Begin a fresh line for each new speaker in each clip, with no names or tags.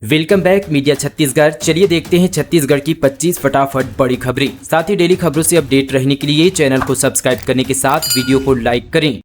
Welcome back media Chhattisgarh. चलिए देखते हैं छत्तीसगढ़ की 25 फटाफट बड़ी खबरें। साथ ही डेली खबरों से अपडेट रहने के लिए चैनल को सब्सक्राइब करने के साथ वीडियो को लाइक करें।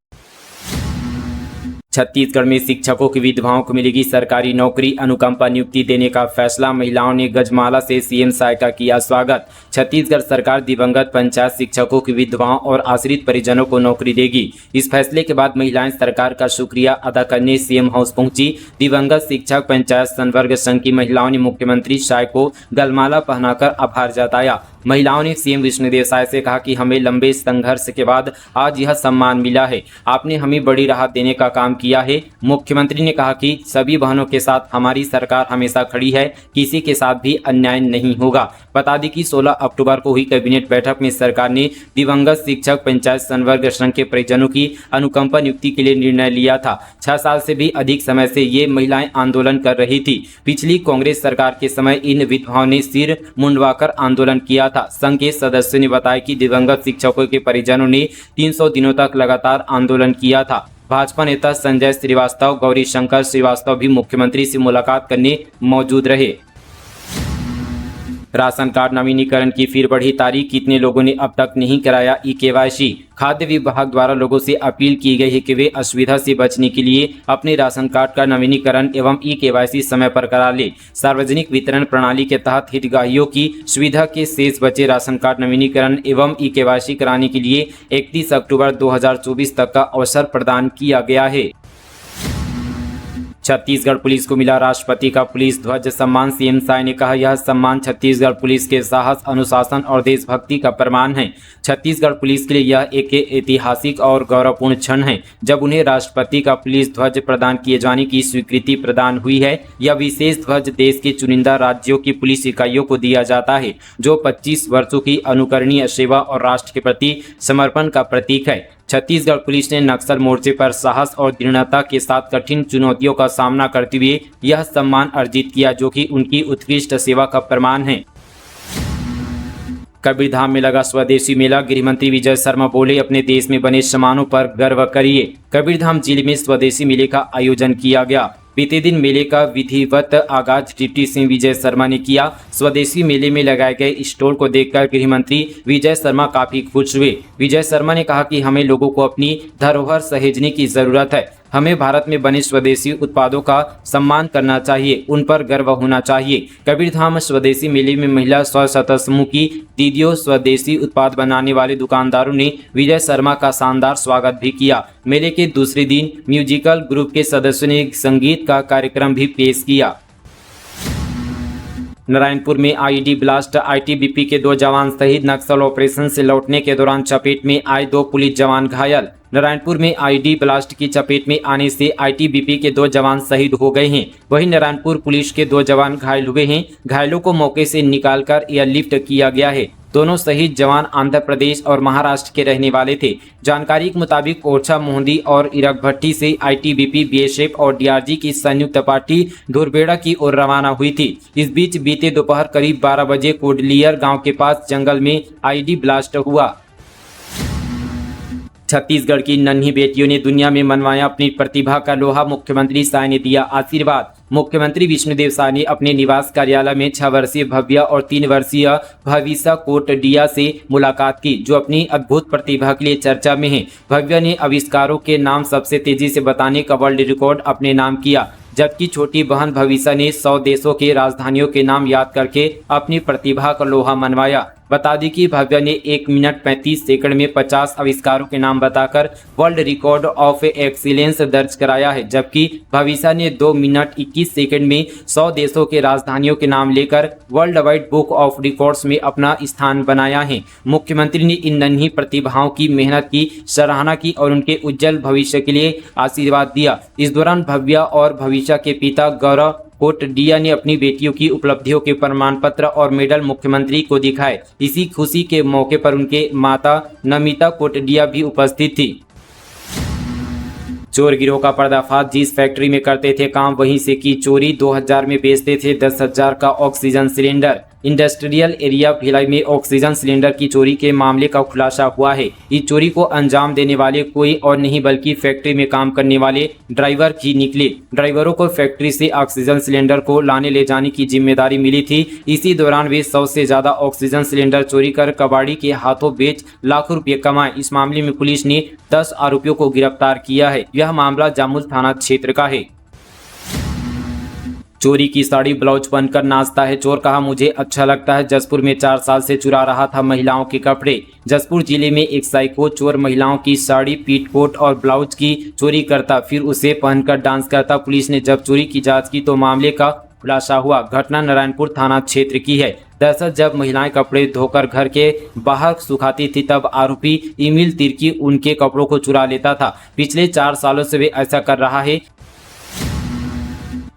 छत्तीसगढ़ में शिक्षकों की विधवाओं को मिलेगी सरकारी नौकरी, अनुकंपा नियुक्ति देने का फैसला। महिलाओं ने गजमाला से सीएम साय का किया स्वागत। छत्तीसगढ़ सरकार दिवंगत पंचायत शिक्षकों की विधवाओं और आश्रित परिजनों को नौकरी देगी। इस फैसले के बाद महिलाएं सरकार का शुक्रिया अदा करने सीएम हाउस पहुंची। दिवंगत शिक्षक पंचायत संवर्ग संघ की महिलाओं ने मुख्यमंत्री साय को गलमाला पहनाकर आभार जताया। महिलाओं ने सीएम विष्णुदेव साय से कहा कि हमें लंबे संघर्ष के बाद आज यह सम्मान मिला है। आपने हमें बड़ी राहत देने का काम किया है। मुख्यमंत्री ने कहा कि सभी बहनों के साथ हमारी सरकार हमेशा खड़ी है, किसी के साथ भी अन्याय नहीं होगा। बता दें कि 16 अक्टूबर को हुई कैबिनेट बैठक में सरकार ने दिवंगत शिक्षक पंचायत संवर्ग संघ के परिजनों की अनुकंपा नियुक्ति के लिए निर्णय लिया था। 6 साल से भी अधिक समय से ये महिलाएं आंदोलन कर रही थी। पिछली कांग्रेस सरकार के समय इन विधवाओं ने सिर मुंडवाकर आंदोलन किया था। संघ के सदस्यों ने बताया कि दिवंगत शिक्षकों के परिजनों ने 300 दिनों तक लगातार आंदोलन किया था। भाजपा नेता संजय श्रीवास्तव, गौरी शंकर श्रीवास्तव भी मुख्यमंत्री से मुलाकात करने मौजूद रहे। राशन कार्ड नवीनीकरण की फिर बढ़ी तारीख, कितने लोगों ने अब तक नहीं कराया ई-केवाईसी। खाद्य विभाग द्वारा लोगों से अपील की गई है कि वे असुविधा से बचने के लिए अपने राशन कार्ड का नवीनीकरण एवं ई-केवाईसी समय पर करा ले। सार्वजनिक वितरण प्रणाली के तहत हितग्राहियों की सुविधा के शेष बचे राशन कार्ड नवीनीकरण एवं ई-केवाईसी कराने के लिए 31 अक्टूबर 2024 तक का अवसर प्रदान किया गया है। छत्तीसगढ़ पुलिस को मिला राष्ट्रपति का पुलिस ध्वज सम्मान। सीएम साय ने कहा, यह सम्मान छत्तीसगढ़ पुलिस के साहस, अनुशासन और देशभक्ति का प्रमाण है। छत्तीसगढ़ पुलिस के लिए यह एक ऐतिहासिक और गौरवपूर्ण क्षण है जब उन्हें राष्ट्रपति का पुलिस ध्वज प्रदान किए जाने की स्वीकृति प्रदान हुई है। यह विशेष ध्वज देश के चुनिंदा राज्यों की पुलिस इकाइयों को दिया जाता है जो 25 वर्षों की अनुकरणीय सेवा और राष्ट्र के प्रति समर्पण का प्रतीक है। छत्तीसगढ़ पुलिस ने नक्सल मोर्चे पर साहस और दृढ़ता के साथ कठिन चुनौतियों का सामना करते हुए यह सम्मान अर्जित किया, जो कि उनकी उत्कृष्ट सेवा का प्रमाण है। कबीरधाम में लगा स्वदेशी मेला, गृहमंत्री विजय शर्मा बोले, अपने देश में बने सामानों पर गर्व करिए। कबीरधाम जिले में स्वदेशी मेले का आयोजन किया गया। बीते दिन मेले का विधिवत आगाज डिप्टी सीएम विजय शर्मा ने किया। स्वदेशी मेले में लगाए गए स्टॉल को देखकर गृहमंत्री विजय शर्मा काफी खुश हुए। विजय शर्मा ने कहा कि हमें लोगों को अपनी धरोहर सहेजने की जरूरत है। हमें भारत में बने स्वदेशी उत्पादों का सम्मान करना चाहिए, उन पर गर्व होना चाहिए। कबीरधाम स्वदेशी मेले में महिला स्वसहायता समूह की दीदियों, स्वदेशी उत्पाद बनाने वाले दुकानदारों ने विजय शर्मा का शानदार स्वागत भी किया। मेले के दूसरे दिन म्यूजिकल ग्रुप के सदस्यों ने संगीत का कार्यक्रम भी पेश किया। नारायणपुर में आईईडी ब्लास्ट, आईटीबीपी के 2 जवान शहीद। नक्सल ऑपरेशन से लौटने के दौरान चपेट में आए 2 पुलिस जवान घायल। नारायणपुर में आईईडी ब्लास्ट की चपेट में आने से आईटीबीपी के 2 जवान शहीद हो गए हैं। वहीं नारायणपुर पुलिस के 2 जवान घायल हुए हैं। घायलों को मौके से निकालकर एयरलिफ्ट किया गया है। दोनों शहीद जवान आंध्र प्रदेश और महाराष्ट्र के रहने वाले थे। जानकारी के मुताबिक ओरछा, मोहंदी और इरगभट्टी से आईटीबीपी, बीएसएफ और डीआरजी की संयुक्त पार्टी धुरबेड़ा की ओर रवाना हुई थी। इस बीच बीते दोपहर करीब 12 बजे कोडलियर गांव के पास जंगल में आईईडी ब्लास्ट हुआ। छत्तीसगढ़ की नन्ही बेटियों ने दुनिया में मनवाया अपनी प्रतिभा का लोहा, मुख्यमंत्री साय ने दिया आशीर्वाद। मुख्यमंत्री विष्णुदेव साय ने अपने निवास कार्यालय में 6 वर्षीय भव्या और 3 वर्षीय भविष्य कोटडिया से मुलाकात की, जो अपनी अद्भुत प्रतिभा के लिए चर्चा में है। भव्या ने आविष्कारों के नाम सबसे तेजी से बताने का वर्ल्ड रिकॉर्ड अपने नाम किया, जबकि छोटी बहन भविष्य ने 100 देशों के राजधानियों के नाम याद करके अपनी प्रतिभा का लोहा मनवाया। बता दें कि भव्या ने 1 मिनट 35 सेकंड में 50 आविष्कारों के नाम बताकर वर्ल्ड रिकॉर्ड ऑफ एक्सीलेंस दर्ज कराया है, जबकि भविष्य ने 2 मिनट 21 सेकंड में 100 देशों के राजधानियों के नाम लेकर world wide book of records में अपना स्थान बनाया है। मुख्यमंत्री ने इन नन्ही प्रतिभाओं की मेहनत की सराहना की और उनके उज्जवल भविष्य के लिए आशीर्वाद दिया। इस दौरान भव्या और भविष्य के पिता गौरव कोटडिया ने अपनी बेटियों की उपलब्धियों के प्रमाण पत्र और मेडल मुख्यमंत्री को दिखाए। इसी खुशी के मौके पर उनके माता नमिता कोटडिया भी उपस्थित थी। चोर गिरोह का पर्दाफाश, जिस फैक्ट्री में करते थे काम वहीं से की चोरी। 2000 में बेचते थे 10,000 का oxygen cylinder. Industrial area Bhilai में ऑक्सीजन सिलेंडर की चोरी के मामले का खुलासा हुआ है। इस चोरी को अंजाम देने वाले कोई और नहीं बल्कि फैक्ट्री में काम करने वाले ड्राइवर ही निकले। ड्राइवरों को फैक्ट्री से ऑक्सीजन सिलेंडर को लाने ले जाने की जिम्मेदारी मिली थी। इसी दौरान वे 100 से ज्यादा ऑक्सीजन सिलेंडर चोरी कर कबाड़ी के हाथों बेच लाखों रुपए कमाए। इस मामले में पुलिस ने 10 आरोपियों को गिरफ्तार किया है। यह मामला जामुल थाना क्षेत्र का है। चोरी की साड़ी ब्लाउज बनकर नाचता है चोर, कहा मुझे अच्छा लगता है। जसपुर में 4 साल से चुरा रहा था महिलाओं के कपड़े। जसपुर जिले में एक साइको चोर महिलाओं की साड़ी, पीटकोट और ब्लाउज की चोरी करता, फिर उसे पहनकर डांस करता। पुलिस ने जब चोरी की जांच की तो मामले का खुलासा हुआ। घटना नारायणपुर थाना क्षेत्र की है। दरअसल जब महिलाएं कपड़े धोकर घर के बाहर सुखाती थी तब आरोपी ईमिल तिर्की उनके कपड़ों को चुरा लेता था। पिछले 4 सालों से वे ऐसा कर रहा है।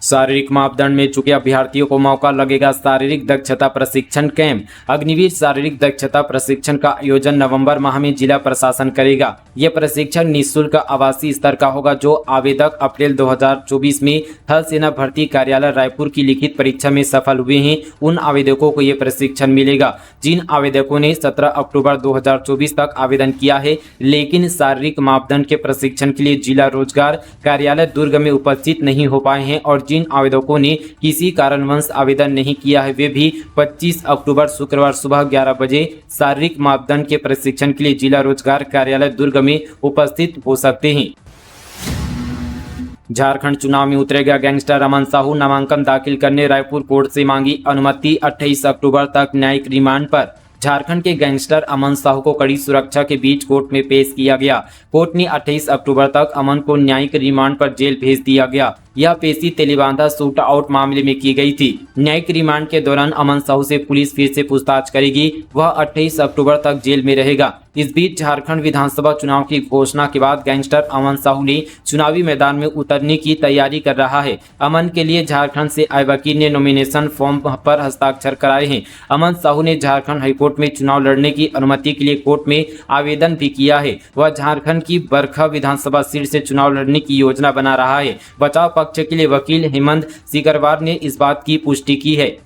शारीरिक मापदंड में चुके अभ्यर्थियों को मौका लगेगा। शारीरिक दक्षता प्रशिक्षण कैंप। अग्निवीर शारीरिक दक्षता प्रशिक्षण का आयोजन नवंबर माह में जिला प्रशासन करेगा। यह प्रशिक्षण निःशुल्क आवासीय स्तर का होगा। जो आवेदक अप्रैल 2024 में थल सेना भर्ती कार्यालय रायपुर की लिखित परीक्षा में सफल हुए हैं उन आवेदकों को यह प्रशिक्षण मिलेगा। जिन आवेदकों ने 17 अक्टूबर 2024 तक आवेदन किया है लेकिन शारीरिक मापदंड के प्रशिक्षण के लिए जिला रोजगार कार्यालय दुर्ग में उपस्थित नहीं हो पाए हैं और जिन आवेदकों ने किसी कारणवश आवेदन नहीं किया है वे भी 25 अक्टूबर शुक्रवार सुबह 11 बजे शारीरिक मापदंड के प्रशिक्षण के लिए जिला रोजगार कार्यालय दुर्ग में उपस्थित हो सकते हैं। झारखंड चुनाव में उतरेगा गैंगस्टर अमन साहू। नामांकन दाखिल करने रायपुर कोर्ट से मांगी अनुमति। 28 अक्टूबर तक न्यायिक रिमांड पर झारखंड के गैंगस्टर अमन साहू को कड़ी सुरक्षा के बीच कोर्ट में पेश किया गया। कोर्ट ने 28 अक्टूबर तक अमन को न्यायिक रिमांड पर जेल भेज दिया गया। यह पेशी तेलीबांधा शूट आउट मामले में की गई थी। न्यायिक रिमांड के दौरान अमन साहू से पुलिस फिर से पूछताछ करेगी। वह 28 अक्टूबर तक जेल में रहेगा। इस बीच झारखंड विधानसभा चुनाव की घोषणा के बाद गैंगस्टर अमन साहू ने चुनावी मैदान में उतरने की तैयारी कर रहा है। अमन के लिए झारखंड से आए वकील ने नॉमिनेशन फॉर्म पर हस्ताक्षर कराए हैं। अमन साहू ने झारखंड हाईकोर्ट में चुनाव लड़ने की अनुमति के लिए कोर्ट में आवेदन भी किया है। वह झारखंड की बरखा विधानसभा सीट से चुनाव लड़ने की योजना बना रहा है। बचाव पक्ष के लिए वकील हेमंत सिकरवार ने इस बात की पुष्टि की है।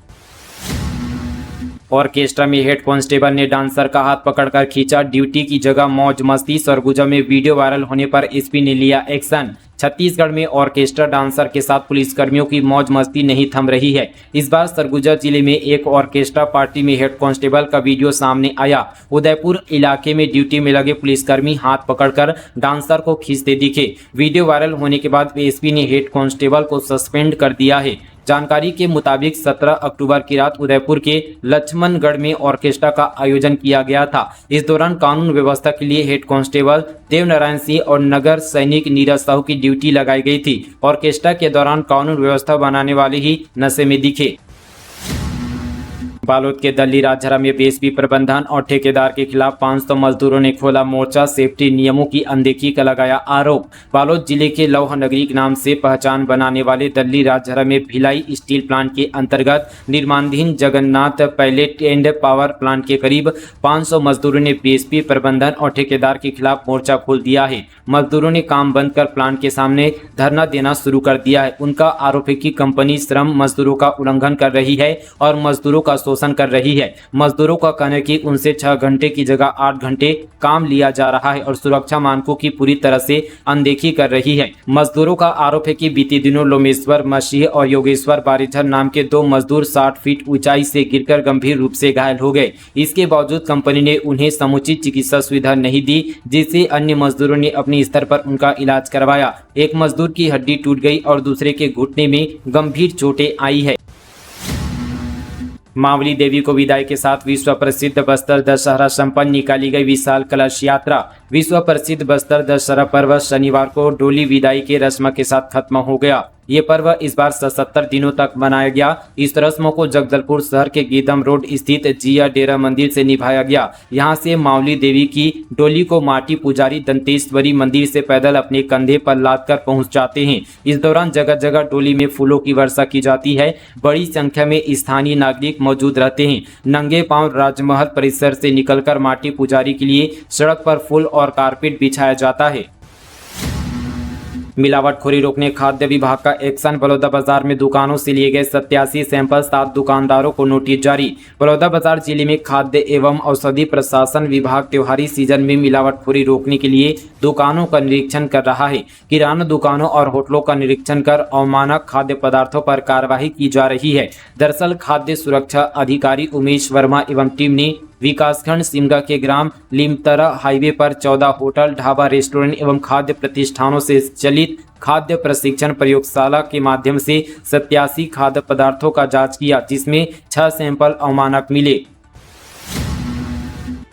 ऑर्केस्ट्रा में हेड कांस्टेबल ने डांसर का हाथ पकड़कर खींचा। ड्यूटी की जगह मौज मस्ती। सरगुजा में वीडियो वायरल होने पर एसपी ने लिया एक्शन। छत्तीसगढ़ में ऑर्केस्ट्रा डांसर के साथ पुलिसकर्मियों की मौज मस्ती नहीं थम रही है। इस बार सरगुजा जिले में एक ऑर्केस्ट्रा पार्टी में हेड कांस्टेबल का वीडियो सामने आया। उदयपुर इलाके में ड्यूटी में लगे पुलिसकर्मी हाथ पकड़कर डांसर को खींचते दिखे। वीडियो वायरल होने के बाद एसपी ने हेड कांस्टेबल को सस्पेंड कर दिया है। जानकारी के मुताबिक 17 अक्टूबर की रात उदयपुर के लक्ष्मणगढ़ में ऑर्केस्ट्रा का आयोजन किया गया था। इस दौरान कानून व्यवस्था के लिए हेड कांस्टेबल देवनारायण सिंह और नगर सैनिक नीरज साहू की ड्यूटी लगाई गई थी। ऑर्केस्ट्रा के दौरान कानून व्यवस्था बनाने वाले ही नशे में दिखे। बालोद के दल्ली राजहरा में बीएसपी प्रबंधन और ठेकेदार के खिलाफ 500 मजदूरों ने खोला मोर्चा। सेफ्टी नियमों की अनदेखी का लगाया आरोप। बालोद जिले के लौह नगरी के नाम से पहचान बनाने वाले दल्ली राजहरा में भिलाई स्टील प्लांट के अंतर्गत निर्माणाधीन Jagannath pellet and power plant के करीब 500 मजदूरों ने बीएसपी प्रबंधन और ठेकेदार के खिलाफ मोर्चा खोल दिया है। मजदूरों ने काम बंद कर प्लांट के सामने धरना देना शुरू कर दिया है। उनका आरोप है कि कंपनी श्रम मजदूरों का उल्लंघन कर रही है और मजदूरों का शोषण कर रही है। मजदूरों का कहना है कि उनसे 6 घंटे की जगह 8 घंटे काम लिया जा रहा है और सुरक्षा मानकों की पूरी तरह से अनदेखी कर रही है। मजदूरों का आरोप है कि बीते दिनों लोमेश्वर मसीह और योगेश्वर बारिझर नाम के 2 मजदूर 60 फीट ऊंचाई से गिरकर गंभीर रूप से घायल हो गए। इसके बावजूद कंपनी ने उन्हें समुचित चिकित्सा सुविधा नहीं दी, जिससे अन्य मजदूरों ने अपने स्तर पर उनका इलाज करवाया। एक मजदूर की हड्डी टूट गई और दूसरे के घुटने में गंभीर चोटें आई है। मावली देवी को विदाई के साथ विश्व प्रसिद्ध बस्तर दशहरा संपन्न। निकाली गई विशाल कलश यात्रा। विश्व प्रसिद्ध बस्तर दशहरा पर्व शनिवार को डोली विदाई के रस्म के साथ खत्म हो गया। ये पर्व इस बार 77 दिनों तक मनाया गया। इस रस्म को जगदलपुर शहर के गीदम रोड स्थित जिया डेरा मंदिर से निभाया गया। यहाँ से मावली देवी की डोली को माटी पुजारी दंतेश्वरी मंदिर से पैदल अपने कंधे पर लाद कर पहुँच जाते हैं। इस दौरान जगह जगह डोली में फूलों की वर्षा की जाती है। बड़ी संख्या में स्थानीय नागरिक मौजूद रहते हैं। नंगे पांव राजमहल परिसर से निकलकर माटी पुजारी के लिए सड़क पर फूल और कारपेट बिछाया जाता है। मिलावटखोरी रोकने खाद्य विभाग का एक्शन। बलौदाबाजार में दुकानों से लिए गए 87 सैंपल, 7 दुकानदारों को नोटिस जारी। बलौदाबाजार जिले में खाद्य एवं औषधि प्रशासन विभाग त्योहारी सीजन में मिलावटखोरी रोकने के लिए दुकानों का निरीक्षण कर रहा है। किराना दुकानों और होटलों का निरीक्षण कर अमानक खाद्य पदार्थों पर कार्रवाई की जा रही है। दरअसल खाद्य सुरक्षा अधिकारी उमेश वर्मा एवं टीम ने विकासखंड सिमगा के ग्राम लिमतरा हाईवे पर 14 होटल, ढाबा, रेस्टोरेंट एवं खाद्य प्रतिष्ठानों से चलित खाद्य प्रशिक्षण प्रयोगशाला के माध्यम से 87 खाद्य पदार्थों का जांच किया, जिसमें 6 सैंपल अमानक मिले।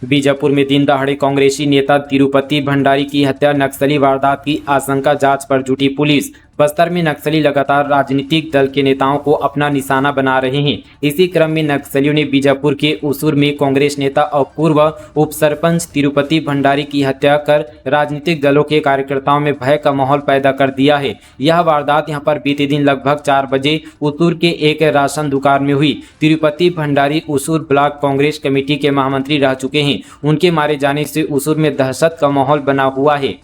बीजापुर में दिन दहाड़े कांग्रेसी नेता तिरुपति भंडारी की हत्या, नक्सली वारदात की आशंका, जांच पर जुटी पुलिस। बस्तर में नक्सली लगातार राजनीतिक दल के नेताओं को अपना निशाना बना रहे हैं। इसी क्रम में नक्सलियों ने बीजापुर के उसूर में कांग्रेस नेता और पूर्व उप सरपंच तिरुपति भंडारी की हत्या कर राजनीतिक दलों के कार्यकर्ताओं में भय का माहौल पैदा कर दिया है। यह वारदात यहां पर बीते दिन लगभग 4 बजे उसूर के एक राशन दुकान में हुई। तिरुपति भंडारी उसूर ब्लॉक कांग्रेस कमेटी के महामंत्री रह चुके हैं। उनके मारे जाने से उसूर में दहशत का माहौल बना हुआ है।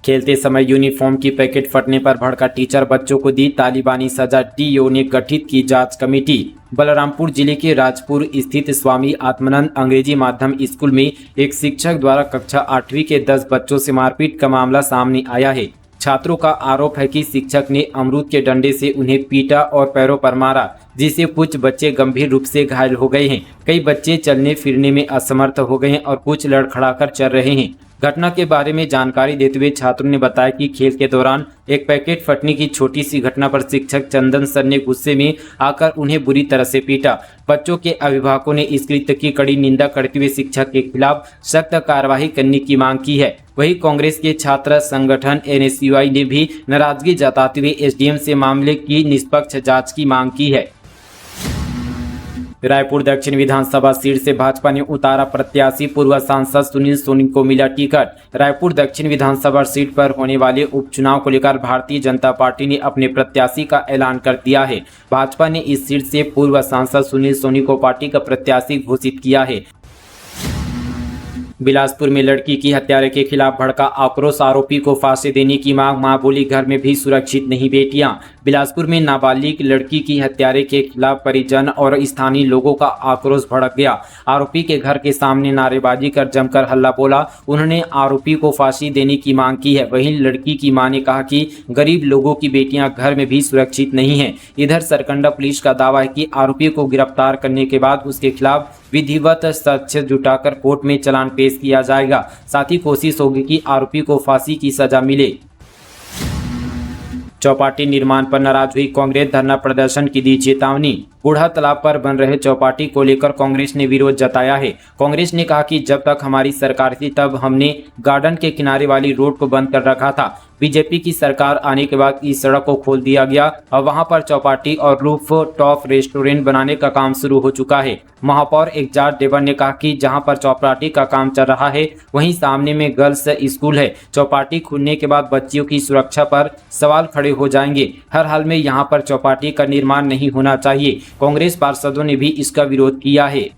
खेलते समय यूनिफॉर्म की पैकेट फटने पर भड़का टीचर, बच्चों को दी तालिबानी सजा। डीओ ने गठित की जांच कमेटी। बलरामपुर जिले के राजपुर स्थित स्वामी आत्मानंद अंग्रेजी माध्यम स्कूल में एक शिक्षक द्वारा कक्षा 8वीं के 10 बच्चों से मारपीट का मामला सामने आया है। छात्रों का आरोप है कि शिक्षक ने अमरूद के डंडे से उन्हें पीटा और पैरों पर मारा, जिससे कुछ बच्चे गंभीर रूप से घायल हो गए हैं। कई बच्चे चलने फिरने में असमर्थ हो गए हैं और कुछ लड़खड़ाकर चल रहे हैं। घटना के बारे में जानकारी देते हुए छात्रों ने बताया कि खेल के दौरान एक पैकेट फटने की छोटी सी घटना पर शिक्षक चंदन सर ने गुस्से में आकर उन्हें बुरी तरह से पीटा। बच्चों के अभिभावकों ने इस कृत्य की कड़ी निंदा करते हुए शिक्षक के खिलाफ सख्त कार्रवाई करने की मांग की है। वहीं कांग्रेस के छात्र संगठन एनएसयूआई ने भी नाराजगी जताते हुए एसडीएम से मामले की निष्पक्ष जांच की मांग की है। रायपुर दक्षिण विधानसभा सीट से भाजपा ने उतारा प्रत्याशी, पूर्व सांसद सुनील सोनी को मिला टिकट। रायपुर दक्षिण विधानसभा सीट पर होने वाले उपचुनाव को लेकर भारतीय जनता पार्टी ने अपने प्रत्याशी का ऐलान कर दिया है। भाजपा ने इस सीट से पूर्व सांसद सुनील सोनी को पार्टी का प्रत्याशी घोषित किया है। बिलासपुर में लड़की की हत्यारे के खिलाफ भड़का आक्रोश, आरोपी को फांसी देने की मांग। मां बोली, घर में भी सुरक्षित नहीं बेटियां। बिलासपुर में नाबालिग लड़की की हत्यारे के खिलाफ परिजन और स्थानीय लोगों का आक्रोश भड़क गया। आरोपी के घर के सामने नारेबाजी कर जमकर हल्ला बोला। उन्होंने आरोपी को फांसी देने की मांग की है। वहीं लड़की की मां ने कहा कि गरीब लोगों की बेटियां घर में भी सुरक्षित नहीं है। इधर सरकंडा पुलिस का दावा है कि आरोपी को गिरफ्तार करने के बाद उसके खिलाफ विधिवत साक्ष्य जुटाकर कोर्ट में चालान पेश किया जाएगा। साथ ही कोशिश होगी कि आरोपी को फांसी की सजा मिले। चौपाटी निर्माण पर नाराज हुई कांग्रेस, धरना प्रदर्शन की दी चेतावनी। बूढ़ा तालाब पर बन रहे चौपाटी को लेकर कांग्रेस ने विरोध जताया है। कांग्रेस ने कहा कि जब तक हमारी सरकार थी तब हमने गार्डन के किनारे वाली रोड को बंद कर रखा था। बीजेपी की सरकार आने के बाद इस सड़क को खोल दिया गया और वहां पर चौपाटी और रूफ टॉप रेस्टोरेंट बनाने का काम शुरू हो चुका है। महापौर एग्जाट देवर ने कहा कि जहां पर चौपाटी का काम चल रहा है वहीं सामने में गर्ल्स स्कूल है। चौपाटी खुलने के बाद बच्चियों की सुरक्षा पर सवाल खड़े हो जाएंगे। हर हाल में यहां पर चौपाटी का निर्माण नहीं होना चाहिए। कांग्रेस पार्षदों ने भी इसका विरोध किया है।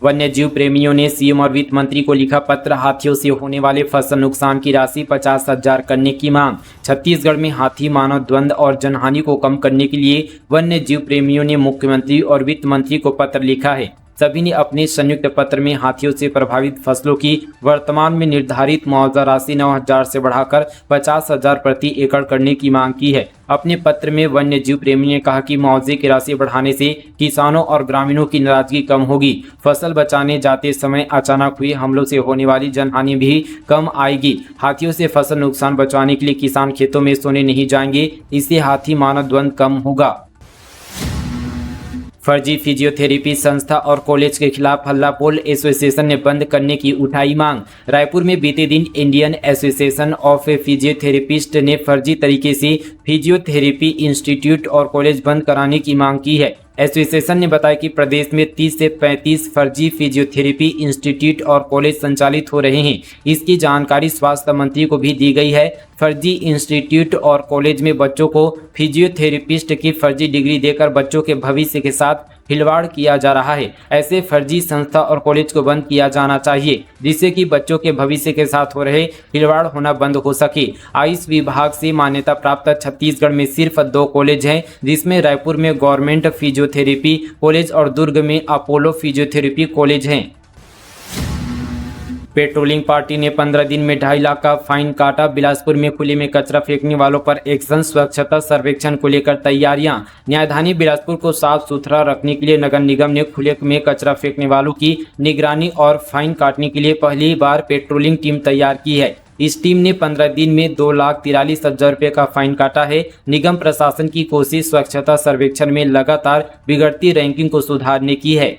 वन्य जीव प्रेमियों ने सीएम और वित्त मंत्री को लिखा पत्र, हाथियों से होने वाले फसल नुकसान की राशि 50,000 करने की मांग। छत्तीसगढ़ में हाथी मानव द्वंद और जनहानि को कम करने के लिए वन्य जीव प्रेमियों ने मुख्यमंत्री और वित्त मंत्री को पत्र लिखा है। सभी ने अपने संयुक्त पत्र में हाथियों से प्रभावित फसलों की वर्तमान में निर्धारित मुआवजा राशि 9,000 से बढ़ाकर 50,000 प्रति एकड़ करने की मांग की है। अपने पत्र में वन्य जीव प्रेमी ने कहा कि मुआवजे की राशि बढ़ाने से किसानों और ग्रामीणों की नाराजगी कम होगी। फसल बचाने जाते समय अचानक हुए हमलों से होने वाली जनहानि भी कम आएगी। हाथियों से फसल नुकसान बचाने के लिए किसान खेतों में सोने नहीं जाएंगे। इससे हाथी मानव द्वंद कम होगा। फर्जी फिजियोथेरेपी संस्था और कॉलेज के खिलाफ हल्ला बोल, एसोसिएशन ने बंद करने की उठाई मांग। रायपुर में बीते दिन इंडियन एसोसिएशन ऑफ फिजियोथेरेपिस्ट ने फर्जी तरीके से फिजियोथेरेपी इंस्टीट्यूट और कॉलेज बंद कराने की मांग की है। एसोसिएशन ने बताया कि प्रदेश में 30 से 35 फर्जी फिजियोथेरेपी इंस्टीट्यूट और कॉलेज संचालित हो रहे हैं। इसकी जानकारी स्वास्थ्य मंत्री को भी दी गई है। फर्जी इंस्टीट्यूट और कॉलेज में बच्चों को फिजियोथेरेपिस्ट की फर्जी डिग्री देकर बच्चों के भविष्य के साथ खिलवाड़ किया जा रहा है। ऐसे फर्जी संस्था और कॉलेज को बंद किया जाना चाहिए, जिससे कि बच्चों के भविष्य के साथ हो रहे खिलवाड़ होना बंद हो सके। आयुष विभाग से मान्यता प्राप्त छत्तीसगढ़ में सिर्फ 2 कॉलेज हैं, जिसमें रायपुर में गवर्नमेंट फिजियोथेरेपी कॉलेज और दुर्ग में अपोलो फिजियोथेरेपी कॉलेज हैं। पेट्रोलिंग पार्टी ने 15 दिन में 2.5 लाख का फाइन काटा। बिलासपुर में खुले में कचरा फेंकने वालों पर एक्शन। स्वच्छता सर्वेक्षण को लेकर तैयारियां। न्यायधानी बिलासपुर को साफ सुथरा रखने के लिए नगर निगम ने खुले में कचरा फेंकने वालों की निगरानी और फाइन काटने के लिए पहली बार पेट्रोलिंग टीम तैयार की है। इस टीम ने 15 दिन में 2,43,000 रुपये का फाइन काटा है। निगम प्रशासन की कोशिश स्वच्छता सर्वेक्षण में लगातार बिगड़ती रैंकिंग को सुधारने की है।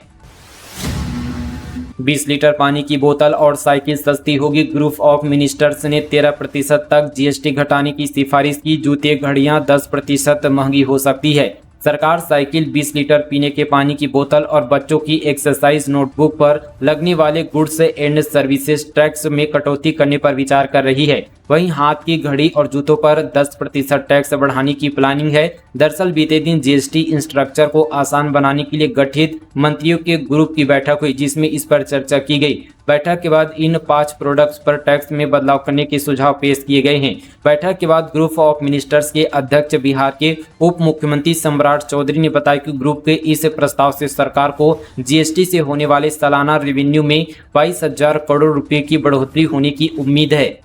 20 लीटर पानी की बोतल और साइकिल सस्ती होगी। ग्रुप ऑफ मिनिस्टर्स ने 13% तक जीएसटी घटाने की सिफारिश की। जूते घड़ियां 10% महंगी हो सकती है। सरकार साइकिल, 20 लीटर पीने के पानी की बोतल और बच्चों की एक्सरसाइज नोटबुक पर लगने वाले गुड्स एंड सर्विसेज टैक्स में कटौती करने पर विचार कर रही है। वहीं हाथ की घड़ी और जूतों पर 10% टैक्स बढ़ाने की प्लानिंग है। दरअसल बीते दिन जीएसटी स्ट्रक्चर को आसान बनाने के लिए गठित मंत्रियों के ग्रुप की बैठक हुई, जिसमें इस पर चर्चा की गई। बैठक के बाद इन 5 प्रोडक्ट्स पर टैक्स में बदलाव करने के सुझाव पेश किए गए हैं। बैठक के बाद ग्रुप ऑफ मिनिस्टर्स के अध्यक्ष बिहार के उप मुख्यमंत्री सम्राट चौधरी ने बताया कि ग्रुप के इस प्रस्ताव से सरकार को जीएसटी से होने वाले सालाना रेवेन्यू में 22,000 करोड़ रुपए की बढ़ोतरी होने की उम्मीद है।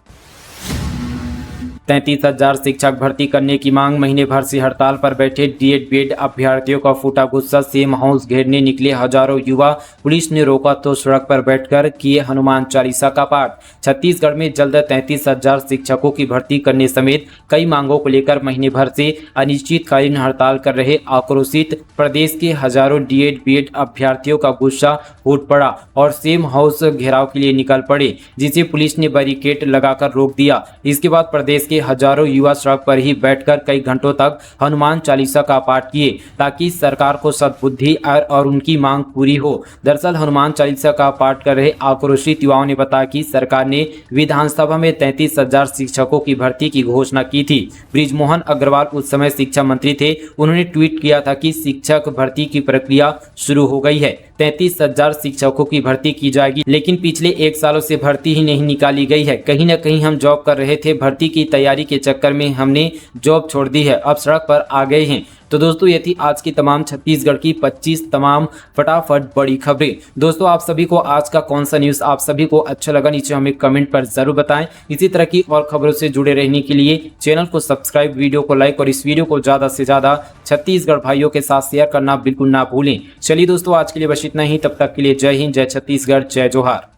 33,000 शिक्षक भर्ती करने की मांग। महीने भर से हड़ताल पर बैठे डीएड बीएड अभ्यर्थियों का फूटा गुस्सा। सेम हाउस घेरने निकले हजारों युवा। पुलिस ने रोका तो सड़क पर बैठकर किए हनुमान चालीसा का पाठ। छत्तीसगढ़ में जल्द 33,000 शिक्षकों की भर्ती करने समेत कई मांगों को लेकर महीने भर से अनिश्चितकालीन हड़ताल कर रहे आक्रोशित प्रदेश के हजारों डीएड बीएड अभ्यर्थियों का गुस्सा फूट पड़ा और सेम हाउस घेराव के लिए निकल पड़े, जिसे पुलिस ने बैरिकेड लगाकर रोक दिया। इसके बाद प्रदेश हजारों युवा सड़क पर ही बैठकर कई घंटों तक हनुमान चालीसा का पाठ किए, ताकि सरकार को सद्बुद्धि और उनकी मांग पूरी हो। दरअसल हनुमान चालीसा का पाठ कर रहे आक्रोशित युवाओं ने बताया कि सरकार ने विधानसभा में 33,000 शिक्षकों की भर्ती की घोषणा की थी। बृजमोहन अग्रवाल उस समय शिक्षा मंत्री थे। उन्होंने ट्वीट किया था कि शिक्षक भर्ती की प्रक्रिया शुरू हो गई है। 33,000 शिक्षकों की भर्ती की जाएगी, लेकिन पिछले 1 सालों से भर्ती ही नहीं निकाली गई है। कहीं न कहीं हम जॉब कर रहे थे, भर्ती की तैयारी के चक्कर में हमने जॉब छोड़ दी है, अब सड़क पर आ गए हैं। तो दोस्तों ये थी आज की तमाम छत्तीसगढ़ की 25 तमाम फटाफट बड़ी खबरें। दोस्तों आप सभी को आज का कौन सा न्यूज़ आप सभी को अच्छा लगा, नीचे हमें कमेंट पर जरूर बताएं। इसी तरह की और खबरों से जुड़े रहने के लिए चैनल को सब्सक्राइब, वीडियो को लाइक और इस वीडियो को ज़्यादा से ज़्यादा छत्तीसगढ़ भाइयों के साथ शेयर करना बिल्कुल ना भूलें। चलिए दोस्तों आज के लिए बस इतना ही। तब तक के लिए जय हिंद, जय छत्तीसगढ़, जय जोहार।